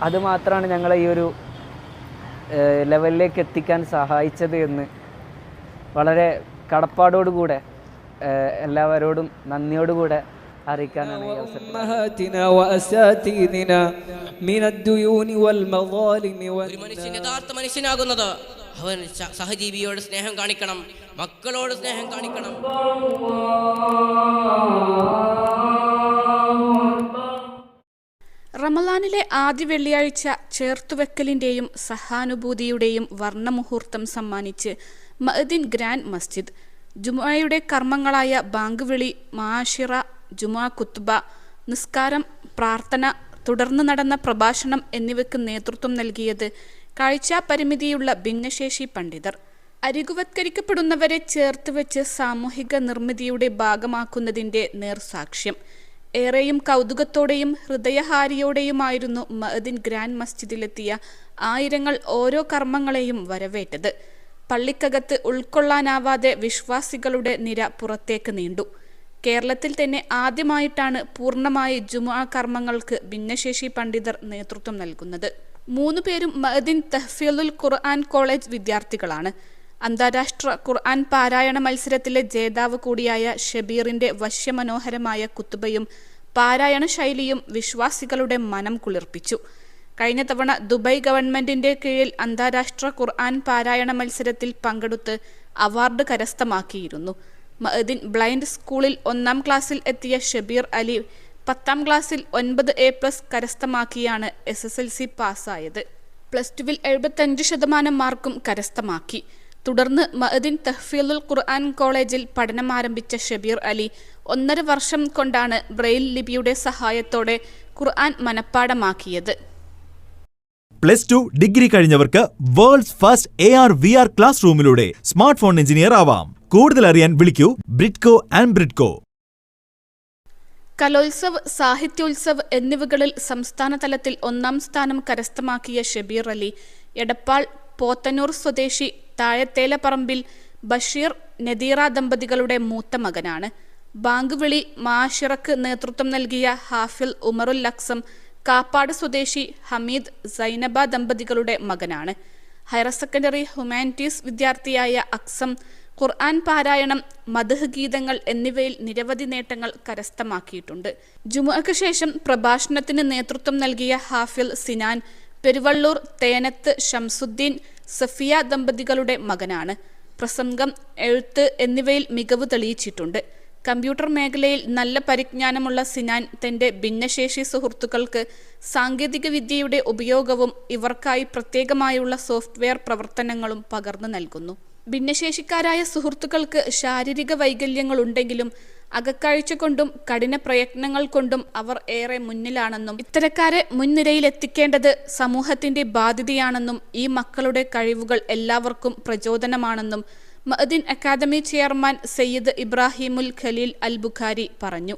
അതുമാത്രമാണ് ഞങ്ങളെ ഈ ഒരു ലെവലിലേക്ക് എത്തിക്കാൻ സഹായിച്ചത് എന്ന് വളരെ കടപ്പാടോടുകൂടെ എല്ലാവരോടും നന്ദിയോടുകൂടെ അറിയിക്കാനാണ് ഈ അവസരം. ഒരു മനുഷ്യൻ യഥാർത്ഥ മനുഷ്യനാകുന്നത് അവൻ സഹജീവിയോട് സ്നേഹം കാണിക്കണം, മക്കളോട് സ്നേഹം കാണിക്കണം. റമളാനിലെ ആദ്യ വെള്ളിയാഴ്ച ചേർത്തുവെക്കലിൻ്റെയും സഹാനുഭൂതിയുടെയും വർണ്ണമുഹൂർത്തം സമ്മാനിച്ച് മഅ്ദിൻ ഗ്രാൻഡ് മസ്ജിദ് ജുമുഅയുടെ കർമ്മങ്ങളായ ബാങ്ക് വിളി, മാഷിറ, ജുമുഅ ഖുത്ബ, നിസ്കാരം, പ്രാർത്ഥന, തുടർന്ന് നടന്ന പ്രഭാഷണം എന്നിവയ്ക്ക് നേതൃത്വം നൽകിയത് കാഴ്ചാപരിമിതിയുള്ള ഭിന്നശേഷി പണ്ഡിതർ. അരികുവത്കരിക്കപ്പെടുന്നവരെ ചേർത്ത് വെച്ച് സാമൂഹിക നിർമ്മിതിയുടെ ഭാഗമാക്കുന്നതിൻ്റെ നേർസാക്ഷ്യം. ഏറെയും കൗതുകത്തോടെയും ഹൃദയഹാരിയോടെയുമായിരുന്നു മഅ്ദിൻ ഗ്രാൻഡ് മസ്ജിദിലെത്തിയ ആയിരങ്ങൾ ഓരോ കർമ്മങ്ങളെയും വരവേറ്റത്. പള്ളിക്കകത്ത് ഉൾക്കൊള്ളാനാവാതെ വിശ്വാസികളുടെ നിര പുറത്തേക്ക് നീണ്ടു. കേരളത്തിൽ തന്നെ ആദ്യമായിട്ടാണ് പൂർണ്ണമായി ജുമുഅ കർമ്മങ്ങൾക്ക് ഭിന്നശേഷി പണ്ഡിതർ നേതൃത്വം നൽകുന്നത്. 3 പേരും മഅ്ദിൻ തഹ്ഫീളുൽ ഖുർആൻ കോളേജ് വിദ്യാർത്ഥികളാണ്. അന്താരാഷ്ട്ര ഖുർആൻ പാരായണ മത്സരത്തിലെ ജേതാവ് കൂടിയായ ഷബീറിന്റെ വശ്യമനോഹരമായ കുത്തുബയും പാരായണ ശൈലിയും വിശ്വാസികളുടെ മനം കുളിർപ്പിച്ചു. കഴിഞ്ഞ തവണ ദുബായ് ഗവൺമെന്റിന്റെ കീഴിൽ അന്താരാഷ്ട്ര ഖുർആൻ പാരായണ മത്സരത്തിൽ പങ്കെടുത്ത് അവാർഡ് കരസ്ഥമാക്കിയിരുന്നു. മഅ്ദിൻ ബ്ലൈൻഡ് സ്കൂളിൽ 1ാം ക്ലാസ്സിൽ എത്തിയ ഷബീർ അലി 10ാം ക്ലാസ്സിൽ 9A+ കരസ്ഥമാക്കിയാണ് SSLC പാസ്സായത്. +2 75% മാർക്കും കരസ്ഥമാക്കി. തുടർന്ന് മഅ്ദിൻ തഹ്ഫീളുൽ ഖുർആൻ കോളേജിൽ പഠനം ആരംഭിച്ച ഷബീർ അലി 1.5 വർഷം കൊണ്ടാണ് ബ്രെയിൽ ലിപിയുടെ സഹായത്തോടെ ഖുർആൻ മനഃപ്പാഠമാക്കിയത്. +2 ഡിഗ്രി കഴിഞ്ഞവർക്ക് വേൾഡ്സ് ഫസ്റ്റ് AR/VR ക്ലാസ് റൂമിലൂടെ സ്മാർട്ട് ഫോൺ എഞ്ചിനീയർ ആവാം. കൂടുതൽ അറിയാൻ വിളിക്കൂ ബ്രിഡ്കോ ആൻഡ് ബ്രിഡ്കോ. കലോത്സവ്, സാഹിത്യോത്സവ് എന്നിവകളിൽ സംസ്ഥാന തലത്തിൽ 1ാം സ്ഥാനം കരസ്ഥമാക്കിയ ഷബീർ അലി എടപ്പാൾ പോത്തന്നൂർ സ്വദേശി താഴത്തേലപ്പറമ്പിൽ ബഷീർ നദീറ ദമ്പതികളുടെ മൂത്ത മകനാണ്. ബാങ്ക് വിളി, മാഷിറക്ക് നേതൃത്വം നൽകിയ ഹാഫിൽ ഉമറുൽ അക്സം കാപ്പാട് സ്വദേശി ഹമീദ് സൈനബ ദമ്പതികളുടെ മകനാണ്. ഹയർ സെക്കൻഡറി ഹ്യൂമാനിറ്റീസ് വിദ്യാർത്ഥിയായ അക്സം ഖുർആൻ പാരായണം, മദ്ഹ് ഗീതങ്ങൾ എന്നിവയിൽ നിരവധി നേട്ടങ്ങൾ കരസ്ഥമാക്കിയിട്ടുണ്ട്. ജുമുഅക്ക് ശേഷം പ്രഭാഷണത്തിന് നേതൃത്വം നൽകിയ ഹാഫിൽ സിനാൻ പെരുവള്ളൂർ തേനത്ത് ഷംസുദ്ദീൻ സഫിയ ദമ്പതികളുടെ മകനാണ്. പ്രസംഗം, എഴുത്ത് എന്നിവയിൽ മികവ് തെളിയിച്ചിട്ടുണ്ട്. കമ്പ്യൂട്ടർ മേഖലയിൽ നല്ല പരിജ്ഞാനമുള്ള സിനാൻ തന്റെ ഭിന്നശേഷി സുഹൃത്തുക്കൾക്ക് സാങ്കേതിക വിദ്യയുടെ ഉപയോഗവും ഇവർക്കായി പ്രത്യേകമായുള്ള സോഫ്റ്റ്വെയർ പ്രവർത്തനങ്ങളും പകർന്നു നൽകുന്നു. ഭിന്നശേഷിക്കാരായ സുഹൃത്തുക്കൾക്ക് ശാരീരിക വൈകല്യങ്ങളുണ്ടെങ്കിലും അകക്കാഴ്ച കൊണ്ടും കഠിന പ്രയത്നങ്ങൾ കൊണ്ടും അവർ ഏറെ മുന്നിലാണെന്നും ഇത്തരക്കാരെ മുൻനിരയിലെത്തിക്കേണ്ടത് സമൂഹത്തിന്റെ ബാധ്യതയാണെന്നും ഈ മക്കളുടെ കഴിവുകൾ എല്ലാവർക്കും പ്രചോദനമാണെന്നും മഅ്ദിൻ അക്കാദമി ചെയർമാൻ സയ്യിദ് ഇബ്രാഹിമുൽ ഖലീൽ അൽ ബുഖാരി പറഞ്ഞു.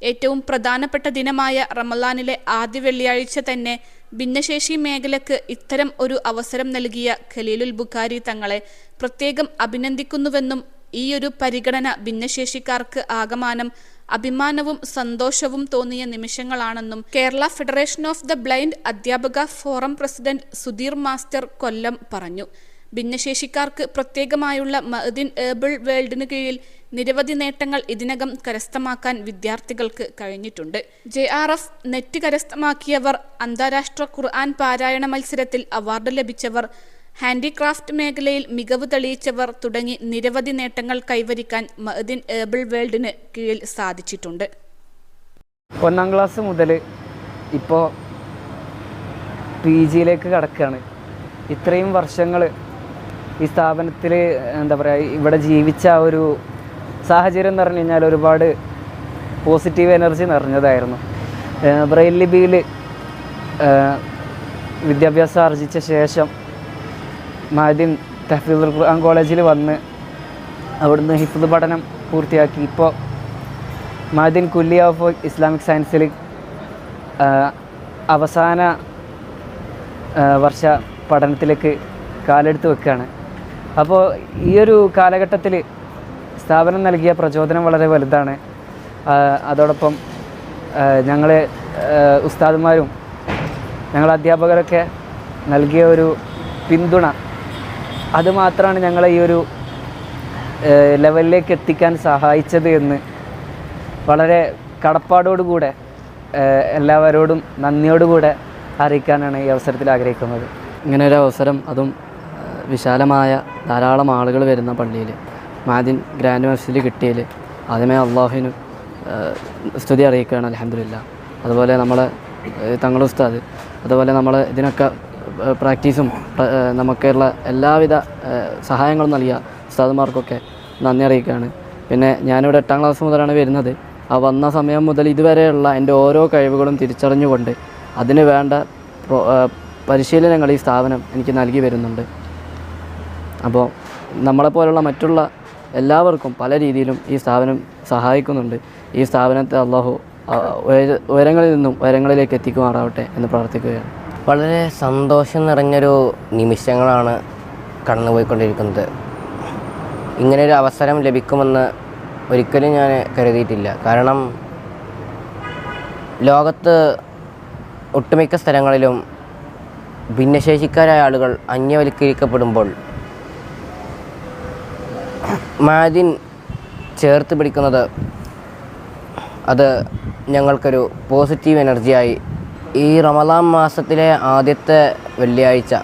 ഏറ്റവും പ്രധാനപ്പെട്ട ദിനമായ റമളാനിലെ ആദ്യ വെള്ളിയാഴ്ച തന്നെ ഭിന്നശേഷി മേഖലക്ക് ഇത്തരം ഒരു അവസരം നൽകിയ ഖലീലുൽ ബുഖാരി തങ്ങളെ പ്രത്യേകം അഭിനന്ദിക്കുന്നുവെന്നും ഈയൊരു പരിഗണന ഭിന്നശേഷിക്കാർക്ക് ആകമാനം അഭിമാനവും സന്തോഷവും തോന്നിയ നിമിഷങ്ങളാണെന്നും Kerala federation of the blind അധ്യാപക forum president Sudheer master Kollam പറഞ്ഞു. ഭിന്നശേഷിക്കാർക്ക് പ്രത്യേകമായുള്ള മഅ്ദിൻ ഏബിൾ വേൾഡിന് കീഴിൽ നിരവധി നേട്ടങ്ങൾ ഇതിനകം കരസ്ഥമാക്കാൻ വിദ്യാർത്ഥികൾക്ക് കഴിഞ്ഞിട്ടുണ്ട്. JRF നെറ്റ് കരസ്ഥമാക്കിയവർ, അന്താരാഷ്ട്ര ഖുർആൻ പാരായണ മത്സരത്തിൽ അവാർഡ് ലഭിച്ചവർ, ഹാൻഡിക്രാഫ്റ്റ് മേഖലയിൽ മികവ് തെളിയിച്ചവർ തുടങ്ങി നിരവധി നേട്ടങ്ങൾ കൈവരിക്കാൻ മഅ്ദിൻ ഏബിൾ വേൾഡിന് കീഴിൽ സാധിച്ചിട്ടുണ്ട്. 1ാം ക്ലാസ് മുതൽ ഇപ്പോൾ PGയിലേക്ക് കടക്കുകയാണ്. ഇത്രയും വർഷങ്ങൾ ഈ സ്ഥാപനത്തിൽ എന്താ പറയുക, ഇവിടെ ജീവിച്ച ഒരു സാഹചര്യം എന്ന് പറഞ്ഞു കഴിഞ്ഞാൽ ഒരുപാട് പോസിറ്റീവ് എനർജി നിറഞ്ഞതായിരുന്നു. ബ്രെയിൽ ലിപിയിൽ വിദ്യാഭ്യാസം ആർജിച്ച ശേഷം മഅ്ദിൻ തഹ്ഫീളുൽ ഖുർആൻ കോളേജിൽ വന്ന് അവിടുന്ന് ഹിഫ്ദ് പഠനം പൂർത്തിയാക്കി ഇപ്പോൾ മഅ്ദിൻ കുല്ലിയ ഓഫ് ഇസ്ലാമിക് സയൻസിൽ അവസാന വർഷ പഠനത്തിലേക്ക് കാലെടുത്ത് വെക്കുകയാണ്. അപ്പോൾ ഈ ഒരു കാലഘട്ടത്തിൽ സ്ഥാപനം നൽകിയ പ്രചോദനം വളരെ വലുതാണ്. അതോടൊപ്പം ഞങ്ങളെ ഉസ്താദുമാരും ഞങ്ങൾ അധ്യാപകരൊക്കെ നൽകിയ ഒരു പിന്തുണ അതുമാത്രമാണ് ഞങ്ങളെ ഈ ഒരു ലെവലിലേക്ക് എത്തിക്കാൻ സഹായിച്ചത് എന്ന് വളരെ കടപ്പാടോടുകൂടെ എല്ലാവരോടും നന്ദിയോടുകൂടെ അറിയിക്കാനാണ് ഈ അവസരത്തിൽ ആഗ്രഹിക്കുന്നത്. ഇങ്ങനെ ഒരു അവസരം, അതും വിശാലമായ ധാരാളം ആളുകൾ വരുന്ന പള്ളിയിൽ മാദിൻ ഗ്രാൻഡ് മസ്ജിദിൽ കിട്ടിയതിൽ ആദ്യമേ അള്ളാഹുവിന് സ്തുതി അറിയിക്കുകയാണ്. അൽഹംദുലില്ലാ. അതുപോലെ നമ്മളെ തങ്ങൾ ഉസ്താദ്, അതുപോലെ നമ്മൾ ഇതിനൊക്കെ പ്രാക്ടീസും നമുക്കുള്ള എല്ലാവിധ സഹായങ്ങളും നൽകിയ ഉസ്താദുമാർക്കൊക്കെ നന്ദി അറിയിക്കുകയാണ്. പിന്നെ ഞാനിവിടെ 8ാം ക്ലാസ് മുതലാണ് വരുന്നത്. ആ വന്ന സമയം മുതൽ ഇതുവരെയുള്ള എൻ്റെ ഓരോ കഴിവുകളും തിരിച്ചറിഞ്ഞുകൊണ്ട് അതിന് വേണ്ട പരിശീലനങ്ങൾ ഈ സ്ഥാപനം എനിക്ക് നൽകി വരുന്നുണ്ട്. അപ്പോൾ നമ്മളെപ്പോലുള്ള മറ്റുള്ള എല്ലാവർക്കും പല രീതിയിലും ഈ സ്ഥാപനം സഹായിക്കുന്നുണ്ട്. ഈ സ്ഥാപനത്തെ അള്ളാഹു ഉയരങ്ങളിൽ നിന്നും ഉയരങ്ങളിലേക്ക് എത്തിക്കുമാറാവട്ടെ എന്ന് പ്രാർത്ഥിക്കുകയാണ്. വളരെ സന്തോഷം നിറഞ്ഞൊരു നിമിഷങ്ങളാണ് കടന്നുപോയിക്കൊണ്ടിരിക്കുന്നത്. ഇങ്ങനൊരു അവസരം ലഭിക്കുമെന്ന് ഒരിക്കലും ഞാൻ കരുതിയിട്ടില്ല. കാരണം ലോകത്ത് ഒട്ടുമിക്ക സ്ഥലങ്ങളിലും ഭിന്നശേഷിക്കാരായ ആളുകൾ അന്യവൽക്കരിക്കപ്പെടുമ്പോൾ മാദിൻ ചേർത്ത് പിടിക്കുന്നത് അത് ഞങ്ങൾക്കൊരു പോസിറ്റീവ് എനർജിയായി. ഈ റമദാൻ മാസത്തിലെ ആദ്യത്തെ വെള്ളിയാഴ്ച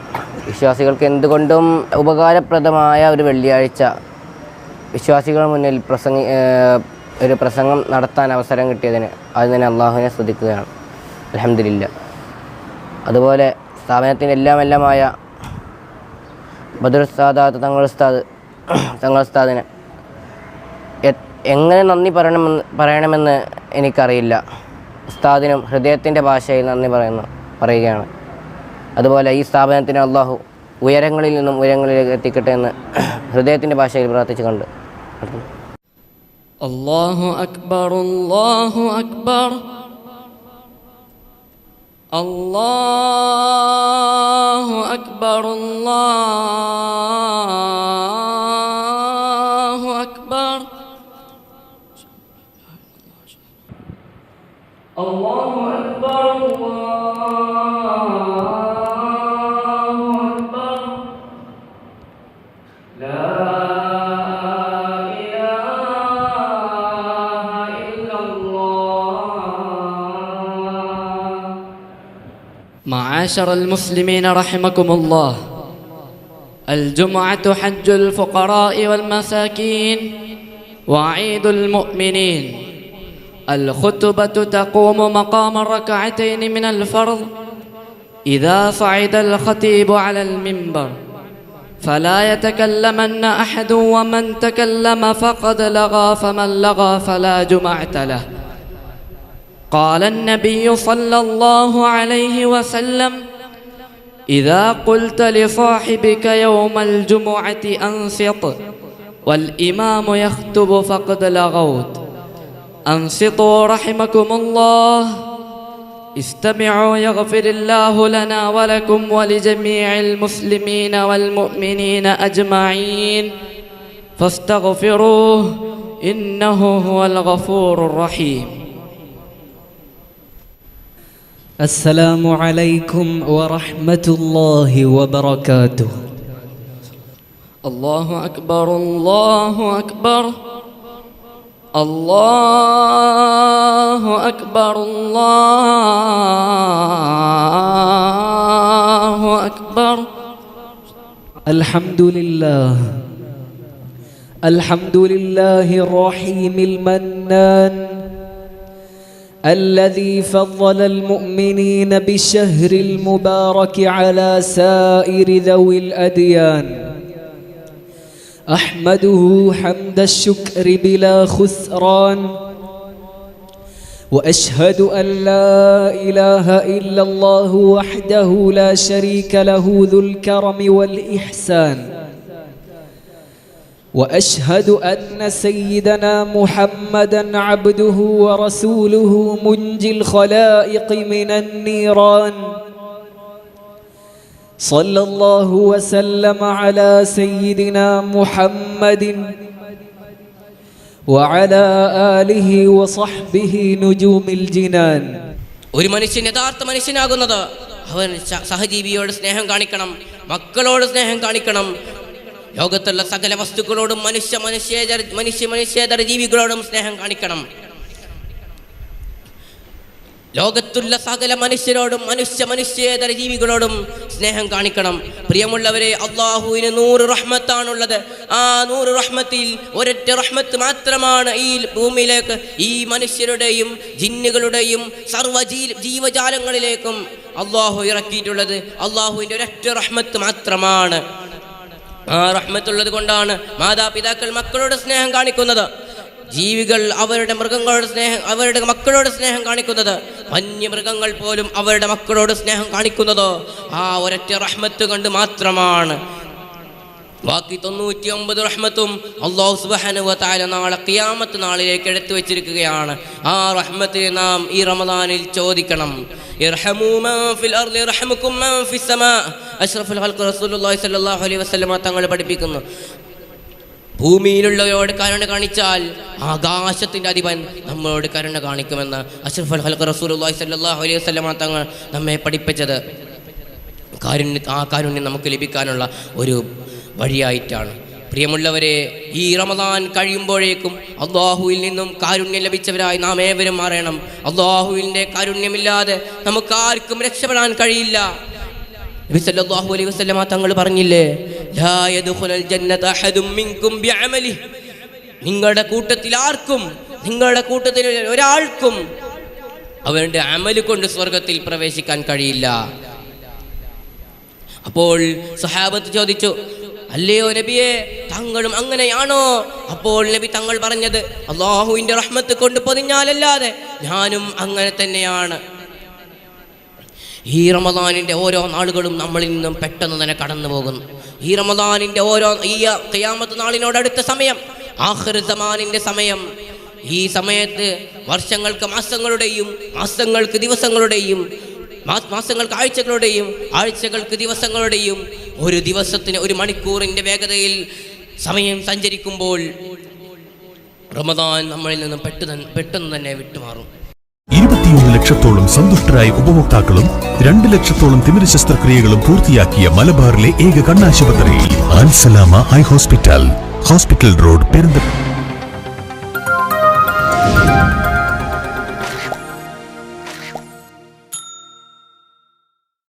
വിശ്വാസികൾക്ക് എന്തുകൊണ്ടും ഉപകാരപ്രദമായ ഒരു വെള്ളിയാഴ്ച വിശ്വാസികളുടെ മുന്നിൽ ഒരു പ്രസംഗം നടത്താൻ അവസരം കിട്ടിയതിന് അതിന് അള്ളാഹുവിനെ സ്തുതിക്കുകയാണ്. അൽഹംദുലില്ലാ. അതുപോലെ സ്ഥാപനത്തിൻ്റെ എല്ലാമായ ബദർ ഉസ്താദ് തങ്ങൾ ഉസ്താദിന് എങ്ങനെ നന്ദി പറയണമെന്ന് എനിക്കറിയില്ല. ഉസ്താദിനും ഹൃദയത്തിൻ്റെ ഭാഷയിൽ നന്ദി പറയുകയാണ്. അതുപോലെ ഈ സ്ഥാപനത്തിന് അള്ളാഹു ഉയരങ്ങളിൽ നിന്നും ഉയരങ്ങളിലേക്ക് എത്തിക്കട്ടെ എന്ന് ഹൃദയത്തിൻ്റെ ഭാഷയിൽ പ്രാർത്ഥിച്ചുകൊണ്ട് അല്ലാഹു അക്ബർ, അല്ലാഹു അക്ബർ, അല്ലാഹു അക്ബർ, അല്ലാഹു അക്ബർ, അല്ലാഹു അക്ബർ, അല്ലാഹു അക്ബർ, ലാ معاشر المسلمين رحمكم الله، الجمعة حج الفقراء والمساكين وعيد المؤمنين. الخطبة تقوم مقام الركعتين من الفرض إذا صعد الخطيب على المنبر، فلا يتكلمن أحد، ومن تكلم فقد لغى، فمن لغى فلا جمعة له. قال النبي صلى الله عليه وسلم: إذا قلت لصاحبك يوم الجمعة أنصت والإمام يخطب فقد لغوت. أنصتوا رحمكم الله، استمعوا يغفر الله لنا ولكم ولجميع المسلمين والمؤمنين أجمعين فاستغفروه إنه هو الغفور الرحيم. السلام عليكم ورحمة الله وبركاته. الله أكبر، الله أكبر، الله أكبر، الله أكبر. الحمد لله، الحمد لله الرحيم المنان الذي فضل المؤمنين بالشهر المبارك على سائر ذوي الأديان. أحمده حمد الشكر بلا خسران، وأشهد أن لا إله إلا الله وحده لا شريك له ذو الكرم والإحسان. وأشهد أن سيدنا محمدًا عبده ورسوله منجي الخلائق من النيران. صلى الله وسلم على سيدنا محمد وعلى آله وصحبه نجوم الجنان. ഒരു മനുഷ്യൻ യഥാർത്ഥ മനുഷ്യനാകുന്നത് അവൻ സഹജീവിയോട് സ്നേഹം കാണിക്കണം, മക്കളോട് സ്നേഹം കാണിക്കണം, ലോകത്തുള്ള സകല വസ്തുക്കളോടും മനുഷ്യേതര ജീവികളോടും സ്നേഹം കാണിക്കണം. ലോകത്തുള്ള സകല മനുഷ്യരോടും മനുഷ്യേതര ജീവികളോടും സ്നേഹം കാണിക്കണം. പ്രിയമുള്ളവരെ, അള്ളാഹുവിന് 100 റഹ്മത്താണുള്ളത്. ആ 100 റഹ്മത്തിൽ ഒരൊറ്റ റഹ്മത്ത് മാത്രമാണ് ഈ ഭൂമിയിലേക്ക്, ഈ മനുഷ്യരുടെയും ജിന്നുകളുടെയും സർവ്വ ജീവജാലങ്ങളിലേക്കും അള്ളാഹു ഇറക്കിയിട്ടുള്ളത്. അള്ളാഹുവിൻ്റെ ഒരൊറ്റ റഹ്മത്ത് മാത്രമാണ്. ആ റഹ്മത്തുള്ളത് കൊണ്ടാണ് മാതാപിതാക്കൾ മക്കളോട് സ്നേഹം കാണിക്കുന്നത്, ജീവികൾ അവരുടെ മക്കളോട് സ്നേഹം കാണിക്കുന്നത്, വന്യമൃഗങ്ങൾ പോലും അവരുടെ മക്കളോട് സ്നേഹം കാണിക്കുന്നത് ആ ഒരൊറ്റ റഹ്മത്ത് കൊണ്ട് മാത്രമാണ്. ബാക്കി 99 റഹ്മത്തും അല്ലാഹു സുബ്ഹാനഹു വ തആല നാളെ ഖിയാമത്ത് നാളിലേക്ക് എടുത്തു വെച്ചിരിക്കുകയാണ്. ആ റഹ്മത്തിനെ നാം ഈ റമദാനിൽ ചോദിക്കണം. ഇർഹമൂ മൻ ഫിൽ അർളി യർഹമുകും മൻ ഫിസ് സമാ. അഷ്റഫുൽ ഖൽഖ് റസൂലുള്ളാഹി സ്വല്ലല്ലാഹു അലൈഹി വസല്ലമ തങ്ങൾ പഠിപ്പിക്കുന്നു, ഭൂമിയിലുള്ളവരോട് കരുണ കാണിച്ചാൽ ആകാശത്തിൻ്റെ അധിപൻ നമ്മളോട് കരുണ കാണിക്കുമെന്ന് അഷ്റഫുൽ ഖൽഖ് റസൂലുള്ളാഹി സ്വല്ലല്ലാഹു അലൈഹി വസല്ലമ തങ്ങൾ നമ്മെ പഠിപ്പിച്ചത് കാരുണ്യം നമുക്ക് ലഭിക്കാനുള്ള ഒരു വഴിയായിട്ടാണ്. പ്രിയമുള്ളവരെ, ഈ റമദാൻ കഴിയുമ്പോഴേക്കും അല്ലാഹുവിൽ നിന്നും കാരുണ്യം ലഭിച്ചവരായി നാം ഏവരും മാറണം. അല്ലാഹുവിൻ്റെ കാരുണ്യമില്ലാതെ നമുക്ക് ആർക്കും രക്ഷപ്പെടാൻ കഴിയില്ല. നബി സല്ലല്ലാഹു അലൈഹി വസല്ലമ തങ്ങൾ പറഞ്ഞില്ലേ, ലാ യദ്ഖുലുൽ ജന്നത അഹദും മിൻകും ബിഅമലിഹി. നിങ്ങളുടെ കൂട്ടത്തിൽ ഒരാൾക്കും അവരുടെ അമൽ കൊണ്ട് സ്വർഗത്തിൽ പ്രവേശിക്കാൻ കഴിയില്ല. അപ്പോൾ സഹാബത്ത് ചോദിച്ചു, അല്ലയോ നബിയെ, താങ്കളും അങ്ങനെയാണോ? അപ്പോൾ നബി തങ്ങൾ പറഞ്ഞത്, അല്ലാഹുവിൻ്റെ റഹ്മത്ത് കൊണ്ട് പൊതിഞ്ഞാലല്ലാതെ ഞാനും അങ്ങനെ തന്നെയാണ്. ഈ റമദാനിൻ്റെ ഓരോ നാളുകളും നമ്മളിൽ നിന്നും പെട്ടെന്ന് തന്നെ കടന്നു പോകുന്നു. ഈ റമദാനിൻ്റെ ഈ ഖിയാമത്ത് നാളിനോടടുത്ത സമയം, ആഖിർ സമാനിൻ്റെ സമയം. ഈ സമയത്ത് വർഷങ്ങൾക്ക് മാസങ്ങളുടെയും, മാസങ്ങൾക്ക് ദിവസങ്ങളുടെയും, മാസങ്ങൾക്ക് ആഴ്ചകളുടെയും, ആഴ്ചകൾക്ക് ദിവസങ്ങളുടെയും, ഒരു ദിവസത്തിന് 1 മണിക്കൂറിൻ്റെ വേഗതയിൽ സമയം സഞ്ചരിക്കുമ്പോൾ റമദാൻ നമ്മളിൽ നിന്നും പെട്ടെന്ന് തന്നെ വിട്ടുമാറും. 21 ലക്ഷത്തോളം സന്തുഷ്ടരായ ഉപഭോക്താക്കളും 2 ലക്ഷത്തോളം തിമിര ശസ്ത്രക്രിയകളും പൂർത്തിയാക്കിയ മലബാറിലെ ഏക കണ്ണാശുപത്രി അൽ സലാമ ഐ ഹോസ്പിറ്റൽ റോഡ്, പെരിന്തൽമണ്ണ.